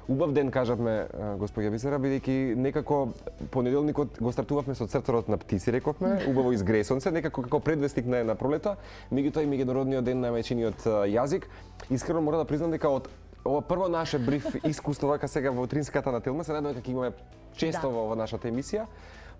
Убав ден, кажавме, господја Бисера, бидејќи некако понеделникот го стартувавме со црторот на птици, рековме, убаво изгресонце, некако како предвестник на пролета, меѓутоа и меѓународниот ден на мајчиниот јазик. Искрено мора да признам дека од ова прво наше бриф искуство вака сега во утринската на Телма, се надевам дека имаме често во нашата емисија.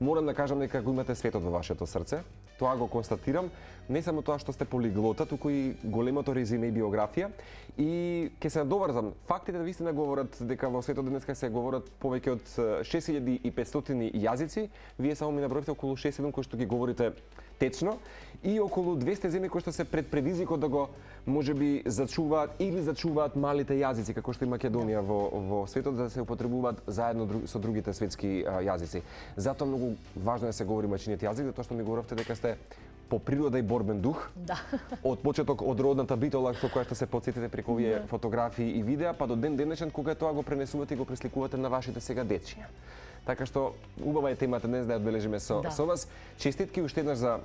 Морам да кажам дека го имате светот во вашето срце. Тоа го констатирам. Не само тоа што сте полиглота, туку и големото резиме и биографија. И ќе се надоврзам. Фактите вистина говорат дека во светот денеска се говорат повеќе од 6500 јазици. Вие само ми наброивте околу 6-7 кои што ги говорите течно и околу 200 земји кои што се пред предизвикот да го можеби зачуваат малите јазици како што и Македонија во светот да се употребуваат заедно со другите светски јазици. Затоа многу важно е да се говори мајчиниот јазик, затоа што ми говоревте дека сте по природа и борбен дух. Да. Од почеток од родната битола со која што се потсетите преку овие фотографии и видеа, па до ден денешен кога тоа го пренесувате и го пресликувате на вашите сега дечиња. Така што убава е темата днес да ја одбележиме со вас. Честитки уште еднаш за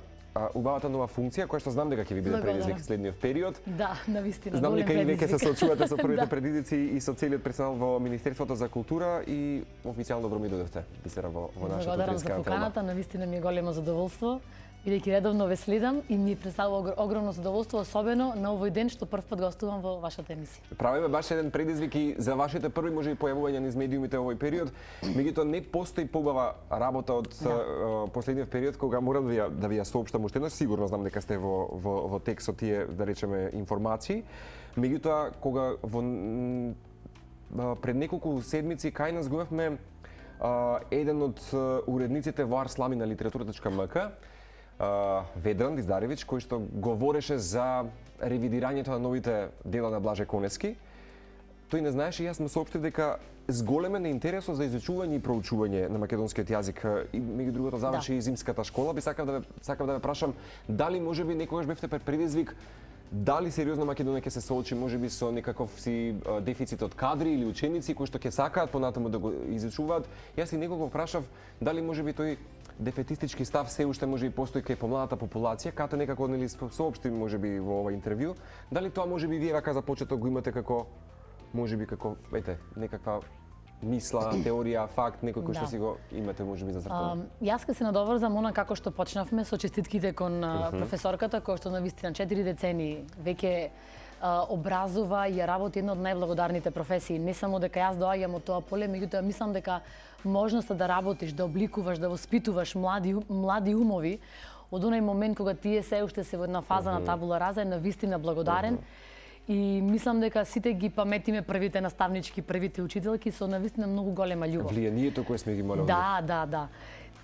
убавата нова функција, која што знам дека ќе ви биде предизвик следниот период. Да, навистина, знам голем дека и веќе предизвик. се соочувате со првите предизвици и со целиот персонал во Министерството за култура и официјално добро ми дојдовте, Бисера, во нашата Благодарам за поканата, навистина ми е големо задоволство. Бидејќи редовно ве следам и ми представува огромно задоволство, особено на овој ден што прв пат гостувам во вашата емисија. Правиме баш еден предизвик и за вашите први може и појавувања низ медиумите во овој период. Меѓутоа не постои поубава работа од последниот период кога морам да ви ја соопштам уште еднаш. Сигурно знам дека сте во текст со тие, да речеме, информации. Меѓутоа кога пред неколку седмици кај нас го имавме еден од уредниците во Арслами на литература.мк, Ведран Диздаревич, кој што говореше за ревидирањето на новите дела на Блаже Конески. Тој не знаеше и јас му соопштив дека зголемен е интересот за изучување и проучување на македонскиот јазик и меѓу другото заврши и зимската школа. Би сакав да ве прашам дали можеби некогаш бевте пред предизвик, дали сериозно Македонија ќе се соочи можеби со некаков си дефицит од кадри или ученици кои што ќе сакаат понатаму да го изучуваат. Јас и некого прашав дали можеби тој дефетистички став се уште може и постои кај помладата популација, като некако нели соопшти можеби во ова интервју, дали тоа можеби вие рака за почеток го имате како можеби како некаква мисла, теорија, факт, некој кој што си го имате можеби зацртано. Јас ке се надоврзам она како што почнавме со честитките кон професорката која што навистина 4 децении веќе образува и ја работи една од најблагодарните професии. Не само дека јас доаѓам од тоа поле, меѓутоа мислам дека можноста да работиш, да обликуваш, да воспитуваш млади умови од онај момент кога тие се уште се во една фаза на табула раза е навистина благодарен. И мислам дека сите ги паметиме првите наставнички, првите учителки со навистина многу голема љубов. Влијанието кое сме ги имале. Да.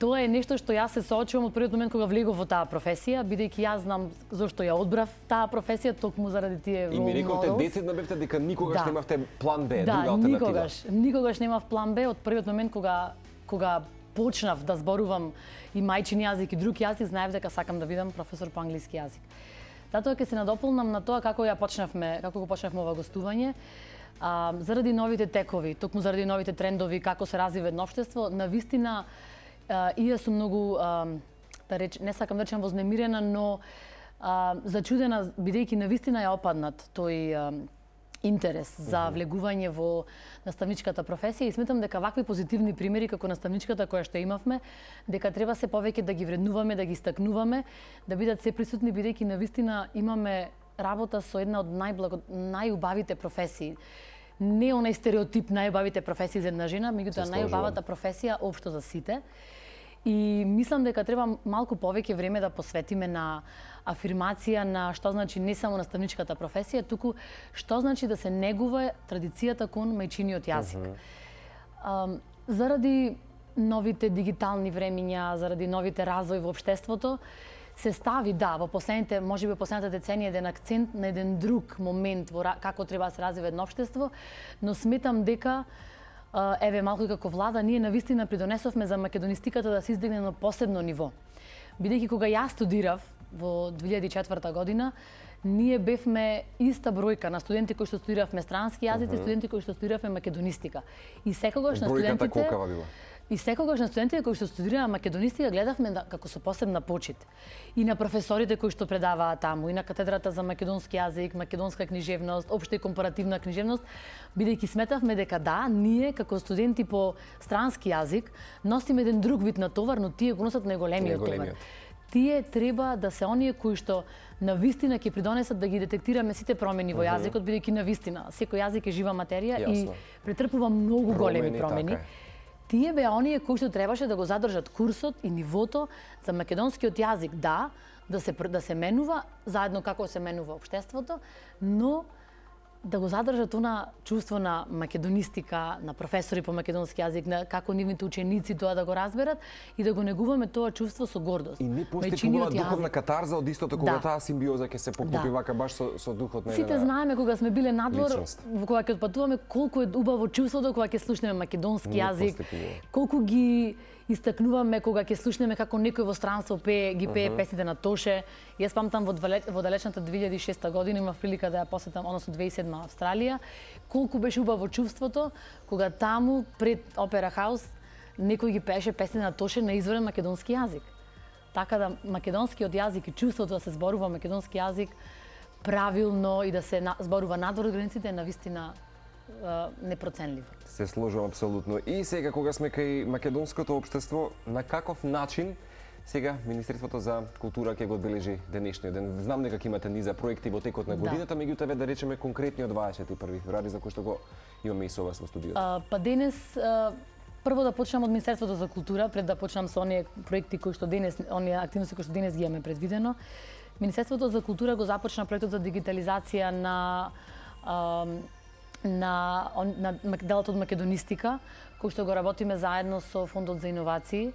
Тоа е нешто што јас се соочувам од првиот момент кога влегов во таа професија, бидејќи јас знам зошто ја одбрав таа професија, токму заради тие role models. И ми рековте децидно бевте дека никогаш немавте план Б, друга алтернатива. Да, никогаш немав план Б од првиот момент кога почнав да зборувам и мајчин јазик и друг јазик, знаев дека сакам да бидам професор по англиски јазик. Затоа ќе се надополнам на тоа како го почнавме ова гостување. Заради новите текови, токму заради новите трендови, како се развива едно општество, навистина и јас сум многу, не сакам да речам вознемирена, но зачудена, бидејќи навистина ја опаднат тој интерес за влегување во наставничката професија и сметам дека вакви позитивни примери како наставничката која што имавме, дека треба се повеќе да ги вреднуваме, да ги истакнуваме, да бидат се присутни бидејќи навистина имаме работа со една од најубавите професии. Не онај стереотип најубавите професии за една жена, меѓутоа најубавата професија општо за сите. И мислам дека треба малку повеќе време да посветиме на афирмација на што значи не само наставничката професија, туку што значи да се негува традицијата кон мајчиниот јазик. Заради новите дигитални времиња, заради новите развој во општеството, се стави, во последните, можеби последната деценија еден акцент на еден друг момент во како треба да се развива едно општество, но сметам дека еве малку како влада, ние навистина придонесовме за македонистиката да се издигне на посебно ниво. Бидејќи кога јас студирав во 2004 година, ние бевме иста бројка на студенти кои што студиравме странски јазици и студенти кои што студиравме македонистика. И секогаш на студентите... Бројката колкава била? И секогаш на студентите кои што студираа македонистика гледавме како со посебна почит. И на професорите кои што предаваа таму, и на катедрата за македонски јазик, македонска книжевност, општа и компаративна книжевност, бидејќи сметавме дека да, ние како студенти по странски јазик носиме еден друг вид на товар, но тие го носат најголемиот товар. Тие треба да се оние кои што навистина ќе придонесат да ги детектираме сите промени во јазикот, бидејќи навистина секој јазик е жива материја и претрпува многу големи промени. Тие беа оние кои што требаше да го задржат курсот и нивото за македонскиот јазик, да се менува заедно како се менува општеството, но да го задржат она чувство на македонистика, на професори по македонски јазик, на како нивните ученици тоа да го разберат и да го негуваме тоа чувство со гордост. И не постигнува духовна катарза од истото кога таа симбиоза ќе се поклопи вака баш со духот на Сите знаеме кога сме биле надвор, кога ќе отпатуваме, колку е убаво чувството кога ќе слушнеме македонски јазик, колку ги истакнуваме кога ќе слушнеме како некој во странство ги пее песните на Тоше. Јас памтам во далечната 2006 година имав прилика да ја посетам, односно 2007 Австралија, колку беше убаво чувството кога таму пред Опера Хаус некој ги пееше песни на Тоше на изворен македонски јазик. Така да македонскиот јазик и чувството да се зборува македонски јазик правилно и да се зборува надвор од границите е навистина непроценливо. Се сложувам апсолутно. И сега кога сме кај македонското општество, на каков начин сега Министерството за култура ќе го одбележи денешниот ден? Знам дека имате низа проекти во текот на годината, меѓутоа да речеме конкретни од 21 февруари за кој што го имаме и со вас во студиото. Па денес прво да почнам од Министерството за култура, пред да почнам со оние проекти кои што денес, оние активности кои што денес ги имаме предвидено. Министерството за култура го започна проектот за дигитализација на делот од македонистика, кој што го работиме заедно со Фондот за иновации.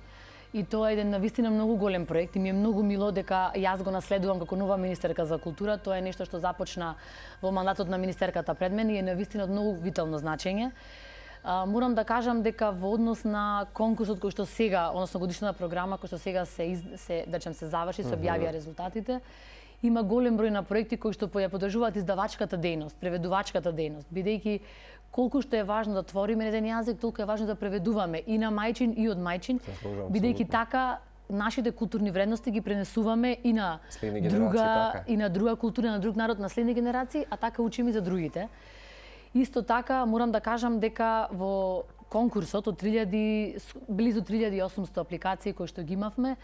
И тоа е еден навистина многу голем проект и ми е многу мило дека јас го наследувам како нова министерка за култура. Тоа е нешто што започна во мандатот на министерката пред мене и е навистина од многу витално значење. Морам да кажам дека во однос на конкурсот кој што сега, односно годишната програма кој што сега се заврши, се објавија резултатите, има голем број на проекти кои што ја поддржуваат издавачката дејност, преведувачката дејност, бидејќи колку што е важно да твориме еден јазик, толку е важно да преведуваме и на мајчин и од мајчин, бидејќи така нашите културни вредности ги пренесуваме и на друга култура, на друг народ, на следни генерации, а така учиме и за другите. Исто така морам да кажам дека во конкурсот од близу 3800 апликации кои што ги имавме,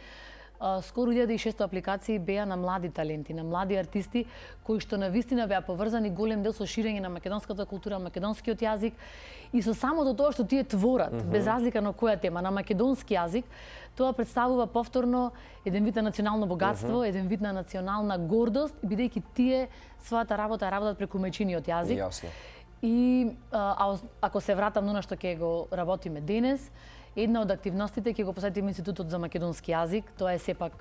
скоро 1600 апликации беа на млади таленти, на млади артисти кои што навистина беа поврзани голем дел со ширење на македонската култура, македонскиот јазик и со самото тоа што тие творат, без разлика на која тема, на македонски јазик, тоа представува повторно еден вид на национално богатство, еден вид на национална гордост, бидејќи тие својата работа работат преку мајчиниот јазик. Јасно. И ако се вратам на она што ќе го работиме денес, една од активностите ќе го посветиме Институтот за македонски јазик. Тоа е сепак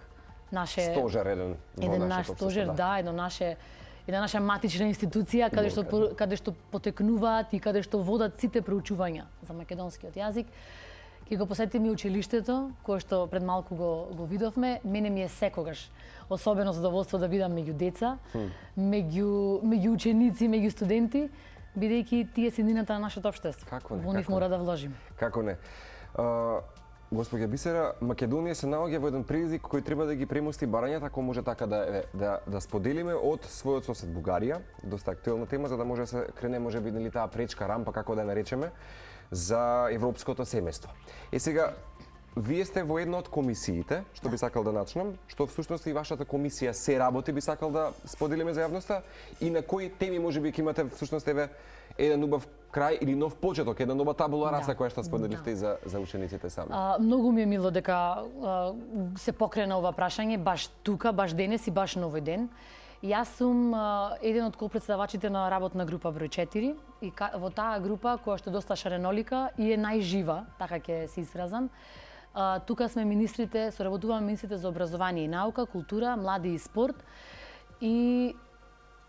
наше стожер еден наш стожер, една наша матична институција каде што потекнуваат и каде што водат сите проучувања за македонскиот јазик. Ќе го посетиме училиштето, кое што пред малку го видовме. Мене ми е секогаш особено задоволство да бидам меѓу деца, меѓу ученици, меѓу студенти, бидејќи тие се едината на нашето општество. Во нив мора да вложиме. Како не? Госпоѓа Бисера, Македонија се наоѓа во еден предизвик кој треба да ги премости барањата, ако може така да споделиме од својот сосед Бугарија, доста актуелна тема, за да може да се крене можеби нели таа пречка рампа како да ја наречеме за европското семејство. Сега вие сте во една од комисиите, што би сакал да начнам, што всушност и вашата комисија се работи, би сакал да споделиме за јавноста и на кои теми можеби ќе имате всушност еден убав крај или нов почеток, една нова табула раса која што споделивте и за учениците сами. Многу ми е мило дека се покрена ова прашање баш тука, баш денес и баш на овој ден. Јас сум еден од kopredsedavačите на работна група број 4 и во таа група која што е доста шаренолика и е најжива, така ќе се изразам. Тука сме министрите, соработуваме министрите за образование и наука, култура, млади и спорт и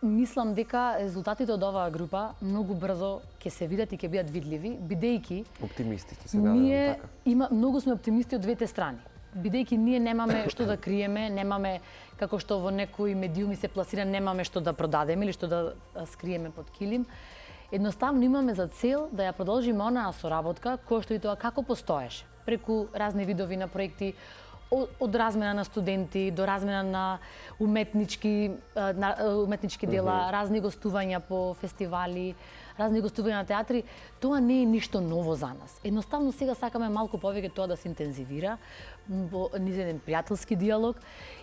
мислам дека резултатите од оваа група многу брзо ќе се видат и ќе бидат видливи, бидејќи оптимисти сте се надевам така. Многу сме оптимисти од двете страни. Бидејќи ние немаме што да криеме, немаме како што во некои медиуми се пласира, немаме што да продадеме или што да скриеме под килим. Едноставно имаме за цел да ја продолжиме онаа соработка која што и тоа како постоеше. преку разни видови на проекти, од размена на студенти до размена на уметнички дела, разни гостувања по фестивали, разни гостувања на театри, тоа не е ништо ново за нас. Едноставно сега сакаме малку повеќе тоа да се интензивира, низ еден пријателски диалог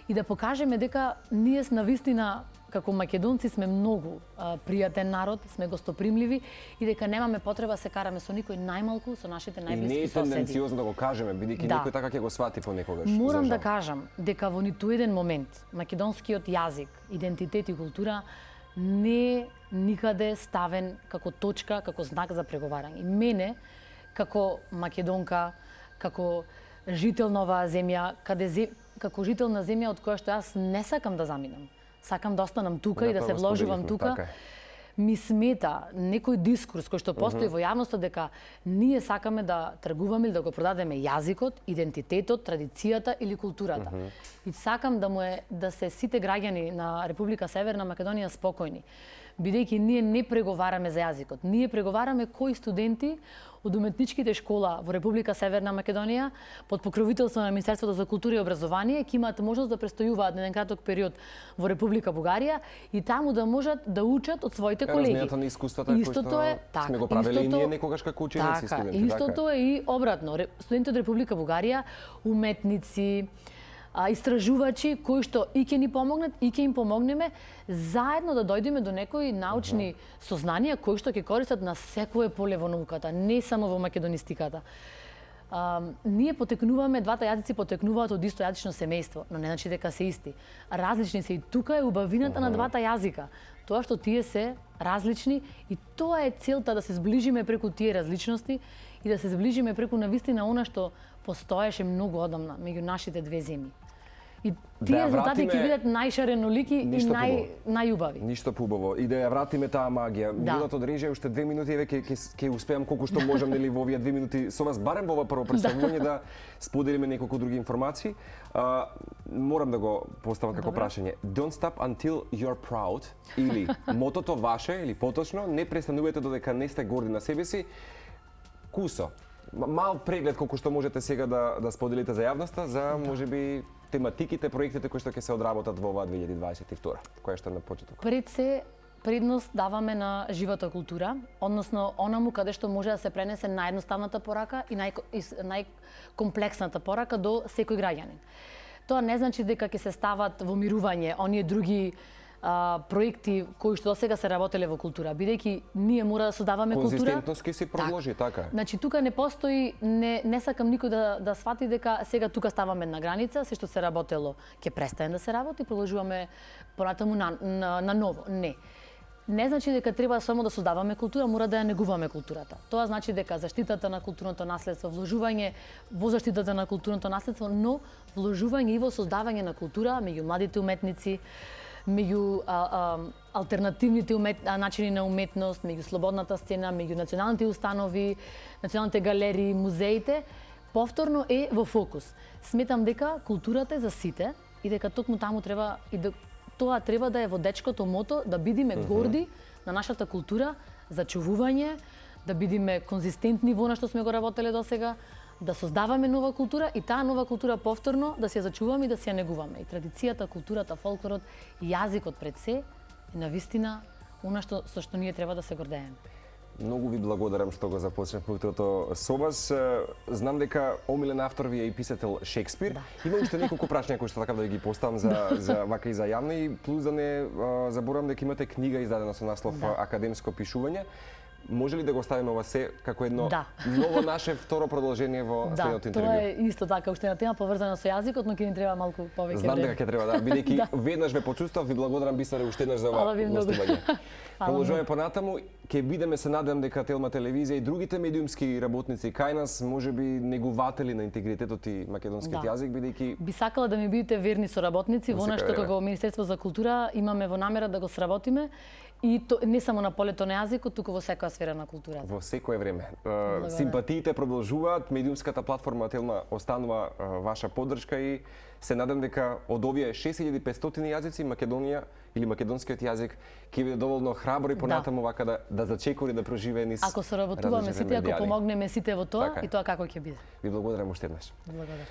и да покажеме дека ние навистина како македонци сме многу пријатен народ, сме гостопримливи и дека немаме потреба се караме со никој, најмалку со нашите најблиски соседи. И не е тенденциозно да го кажеме, бидејќи некој така ќе го свати понекогаш. Морам да кажам дека во ниту еден момент македонскиот јазик, идентитет и култура не е никаде ставен како точка, како знак за преговарање. Мене, како македонка, како жител на оваа земја, како жител на земја од која што јас не сакам да заминам. Сакам да останам тука и да се вложувам тука. Ми смета некој дискурс кој што постои во јавноста дека ние сакаме да тргуваме или да го продадеме јазикот, идентитетот, традицијата или културата. И сакам да се сите граѓани на Република Северна Македонија спокојни, бидејќи ние не преговараме за јазикот. Ние преговараме кои студенти од уметничките школа во Република Северна Македонија под покровителство на Министерството за култура и образование ќе имаат можност да престојуваат на еден краток период во Република Бугарија и таму да можат да учат од своите колеги. Размената на искуствата кои што сме го правеле и ние некогаш како ученици и студенти. Истото е и обратно. Студенти од Република Бугарија, уметници, истражувачи кои што и ќе ни помогнат и ќе им помогнеме заедно да дојдеме до некои научни сознанија кои што ќе користат на секое поле во науката, не само во македонистиката. Ние потекнуваме, двата јазици потекнуваат од исто јазично семејство, но не значи дека се исти. Различни се и тука е убавината на двата јазика. Тоа што тие се различни и тоа е целта да се зближиме преку тие различности и да се зближиме преку навистина она што постоеше многу одамна меѓу нашите две земји. И тие резултати ќе бидат најшаренолики и најубави. Ништо поубаво. И да ја вратиме таа магија. Минутата одрежа уште 2 минути, еве ќе успеам колку што можам нели во овие 2 минути со вас барем во ова прво представување да споделиме неколку други информации. Морам да го поставам како прашање. Don't stop until you're proud или мотото ваше или поточно не престанувате додека не сте горди на себе си. Кусо. Мал преглед колку што можете сега да споделите за јавноста за можеби тематиките, проектите кои што ќе се одработат во оваа 2022, која што е на почеток. Пред се предност даваме на живата култура, односно онаму каде што може да се пренесе наједноставната порака и најкомплексната порака до секој граѓанин. Тоа не значи дека ќе се стават во мирување оние други проекти кои што досега се работеле во култура, бидејќи ние мора да создаваме култура. Конзистентност ќе се продолжи, така. Значи тука не постои, не сакам никој да свати дека сега тука ставаме на граница, се што се работело ќе престане да се работи, продолжуваме понатаму на ново. Не. Не значи дека треба само да создаваме култура, мора да ја негуваме културата. Тоа значи дека заштитата на културното наследство, вложување во заштитата на културното наследство, но вложување и во создавање на култура меѓу младите уметници, меѓу алтернативните начини на уметност, меѓу слободната сцена, меѓу националните установи, националните галерии, музеите, повторно е во фокус. Сметам дека културата е за сите и дека токму таму треба и тоа треба да е водечкото мото да бидиме горди на нашата култура, зачувување, да бидиме конзистентни во она што сме го работеле досега, да создаваме нова култура и таа нова култура повторно да се ја зачуваме и да се ја негуваме. И традицијата, културата, фолклорот и јазикот пред се е навистина она со што ние треба да се гордееме. Многу ви благодарам што го започнавме утрото со вас. Знам дека омилен автор ви е и писател Шекспир. Има уште неколку прашања кои што така да ги поставам за вака и за јавно и плюс да не заборавам дека имате книга издадена со наслов Академско пишување. Може ли да го ставиме ова се како едно ново наше второ продолжение во следното интервју? Да, тоа е исто така, уште една тема поврзана со јазикот, но ќе ни треба малку повеќе време. Знам дека ќе треба, бидејќи веднаш ве почувствав, ви благодарам Бисаре уште еднаш за ова гостување. Продолжуваме понатаму, ќе бидеме се надевам дека Телма телевизија и другите медиумски работници кај нас можеби негуватели на интегритетот и македонскиот јазик, бидејќи би сакала да ми бидете верни соработници во она што како Министерство за култура имаме во намера да го сработиме. И не само на полето на јазикот, туку во секоја сфера на културата. Во секое време. Симпатиите продолжуваат, медиумската платформа Телма останува ваша поддршка и се надам дека од овие 6500 јазици Македонија или македонскиот јазик ќе биде доволно храбро и понатаму вака да зачекори да проживее низ. Ако соработуваме сите, ако помогнеме сите во тоа, Така е. и тоа како ќе биде. Ви благодарам уште еднаш. Благодарам.